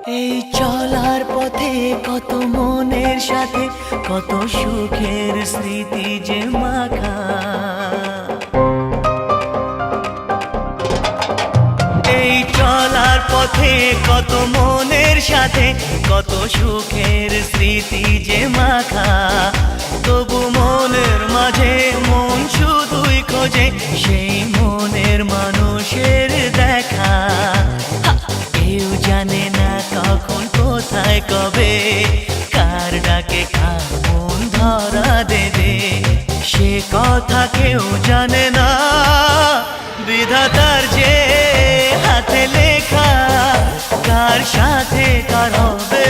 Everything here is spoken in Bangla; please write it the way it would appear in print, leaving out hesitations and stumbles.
এই চলার পথে কত মনের সাথে কত সুখের স্মৃতি যে মাখা। এই চলার পথে কত মনের সাথে কত সুখের স্মৃতি যে মাখা। তবু মনের মাঝে মন শুধুই খোঁজে সেই মনের মানুষের দেখা। কেউ জানে না কখন কোথায় কবে কার ডাকে কার মন ধরা দেবে, সে কথা কেউ জানে না। বিধাতার যে হাতে লেখা কার সাথে কার হবে